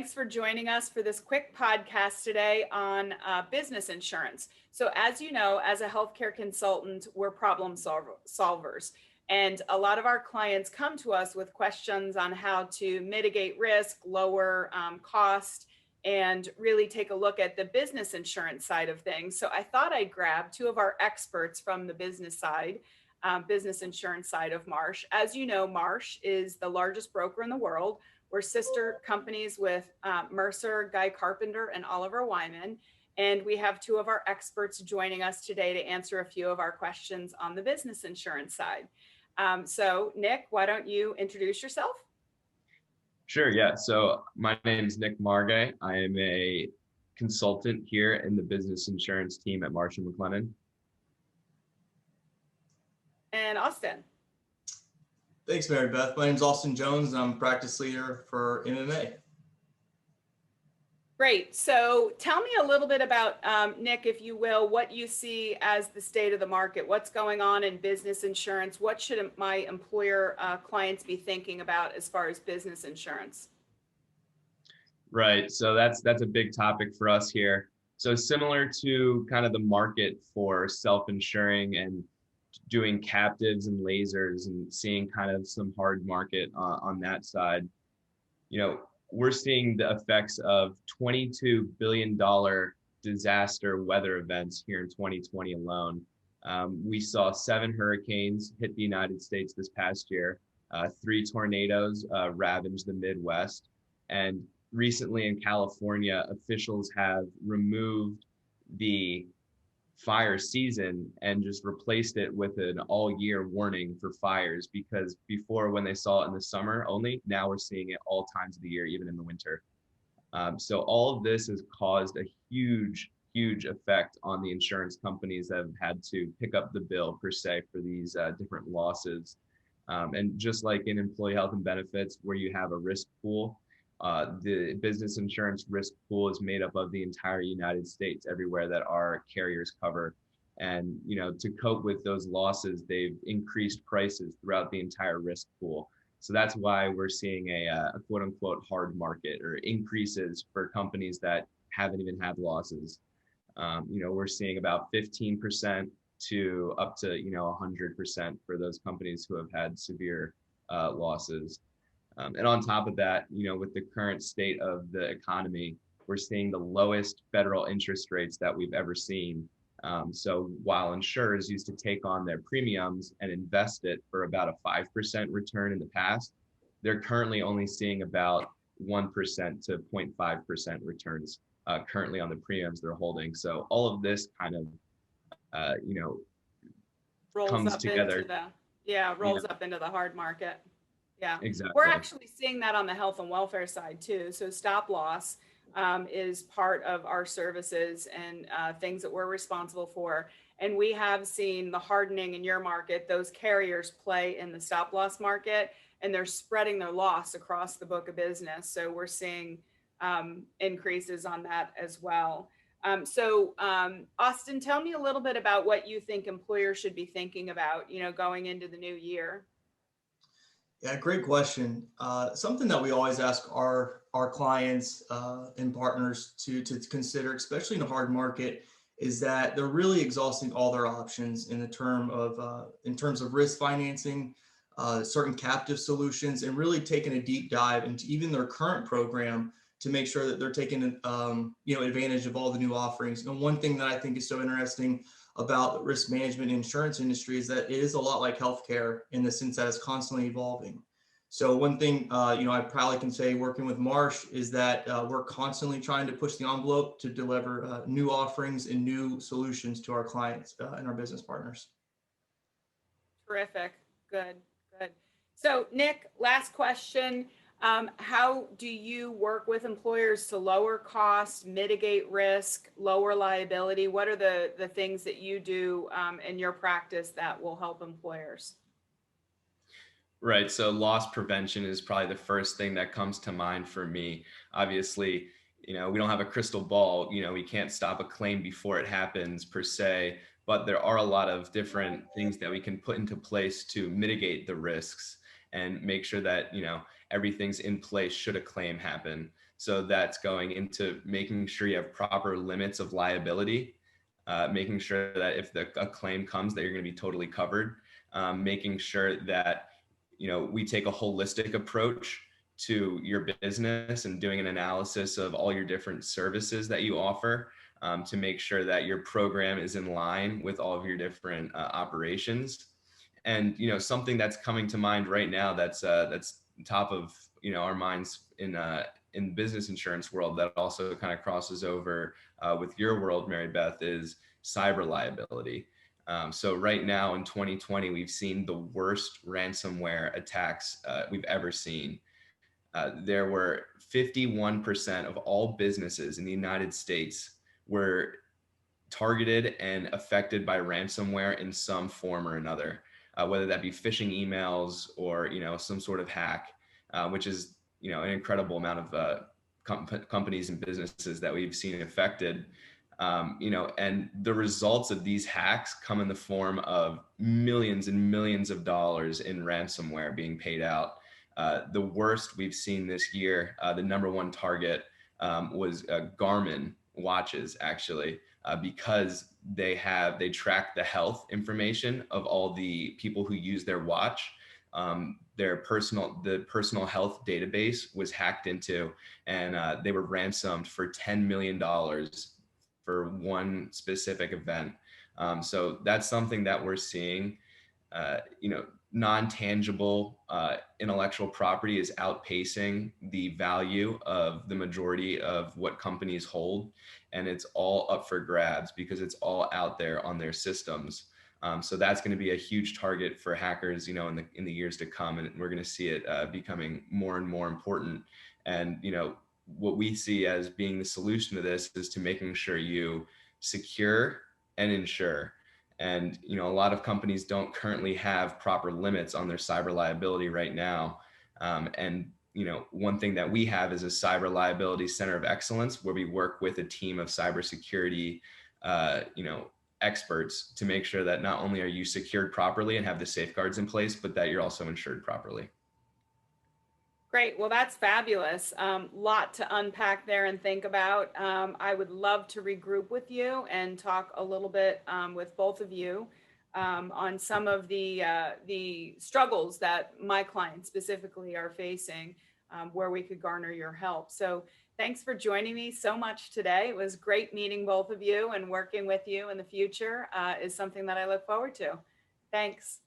thanks for joining us for this quick podcast today on business insurance. So as you know, as a healthcare consultant, we're problem solvers. And a lot of our clients come to us with questions on how to mitigate risk, lower cost, and really take a look at the business insurance side of things. So I thought I'd grab two of our experts from the business side, business insurance side of Marsh. As you know, Marsh is the largest broker in the world. We're sister companies with Mercer, Guy Carpenter, and Oliver Wyman. And we have two of our experts joining us today to answer a few of our questions on the business insurance side. So Nick, why don't you introduce yourself? Sure, yeah. So my name is Nick Margay. I am a consultant here in the business insurance team at Marsh & McLennan. And Austin. Thanks, Marybeth. My name is Austin Jones, and I'm practice leader for MMA. Great. So tell me a little bit about, Nick, if you will, what you see as the state of the market. What's going on in business insurance? What should my employer clients be thinking about as far as business insurance? Right. So that's a big topic for us here. So similar to kind of the market for self-insuring and doing captives and lasers and seeing kind of some hard market on that side, we're seeing the effects of $22 billion disaster weather events here in 2020 alone. We saw 7 hurricanes hit the United States this past year. 3 tornadoes ravaged the Midwest. And recently in California, officials have removed the fire season and just replaced it with an all-year warning for fires, because before, when they saw it in the summer only, now we're seeing it all times of the year, even in the winter. So all of this has caused a huge effect on the insurance companies that have had to pick up the bill per se for these different losses. And just like in employee health and benefits, where you have a risk pool, the business insurance risk pool is made up of the entire United States, everywhere that our carriers cover. And, to cope with those losses, they've increased prices throughout the entire risk pool. So that's why we're seeing a quote unquote hard market, or increases for companies that haven't even had losses. We're seeing about 15% to up to, 100% for those companies who have had severe losses. And on top of that, with the current state of the economy, we're seeing the lowest federal interest rates that we've ever seen. So while insurers used to take on their premiums and invest it for about a 5% return in the past, they're currently only seeing about 1% to 0.5% returns currently on the premiums they're holding. So all of this kind of, rolls comes up together. Up into the hard market. Yeah, exactly. We're actually seeing that on the health and welfare side too. So stop loss is part of our services and things that we're responsible for. And we have seen the hardening in your market. Those carriers play in the stop loss market, and they're spreading their loss across the book of business. So we're seeing increases on that as well. So Austin, tell me a little bit about what you think employers should be thinking about, going into the new year. Yeah, great question. Something that we always ask our clients and partners to consider, especially in a hard market, is that they're really exhausting all their options in terms of risk financing, certain captive solutions, and really taking a deep dive into even their current program to make sure that they're taking advantage of all the new offerings. And one thing that I think is so interesting about the risk management insurance industry is that it is a lot like healthcare in the sense that it's constantly evolving. So one thing, I probably can say working with Marsh is that we're constantly trying to push the envelope to deliver new offerings and new solutions to our clients and our business partners. Terrific. Good. So Nick, last question. How do you work with employers to lower costs, mitigate risk, lower liability? What are the things that you do in your practice that will help employers? Right. So loss prevention is probably the first thing that comes to mind for me. Obviously, we don't have a crystal ball. We can't stop a claim before it happens per se, but there are a lot of different things that we can put into place to mitigate the risks and make sure that, everything's in place should a claim happen. So that's going into making sure you have proper limits of liability, making sure that if a claim comes that you're going to be totally covered, making sure that, we take a holistic approach to your business and doing an analysis of all your different services that you offer, to make sure that your program is in line with all of your different operations. And something that's coming to mind right now that's top of our minds in business insurance world that also kind of crosses over with your world, Marybeth, is cyber liability. So right now in 2020, we've seen the worst ransomware attacks we've ever seen. There were 51% of all businesses in the United States were targeted and affected by ransomware in some form or another, whether that be phishing emails or some sort of hack, which is an incredible amount of companies and businesses that we've seen affected. And the results of these hacks come in the form of millions and millions of dollars in ransomware being paid out. The worst we've seen this year, the number one target was Garmin watches, actually, because they track the health information of all the people who use their watch. The personal health database was hacked into, and they were ransomed for $10 million for one specific event. So that's something that we're seeing. Non-tangible intellectual property is outpacing the value of the majority of what companies hold, and it's all up for grabs because it's all out there on their systems. So that's going to be a huge target for hackers, in the years to come, and we're going to see it becoming more and more important. And what we see as being the solution to this is to making sure you secure and insure. And a lot of companies don't currently have proper limits on their cyber liability right now. And one thing that we have is a cyber liability center of excellence, where we work with a team of cybersecurity experts to make sure that not only are you secured properly and have the safeguards in place, but that you're also insured properly. Great. Well, that's fabulous. Lot to unpack there and think about. I would love to regroup with you and talk a little bit with both of you on some of the struggles that my clients specifically are facing, where we could garner your help. So thanks for joining me so much today. It was great meeting both of you, and working with you in the future is something that I look forward to. Thanks.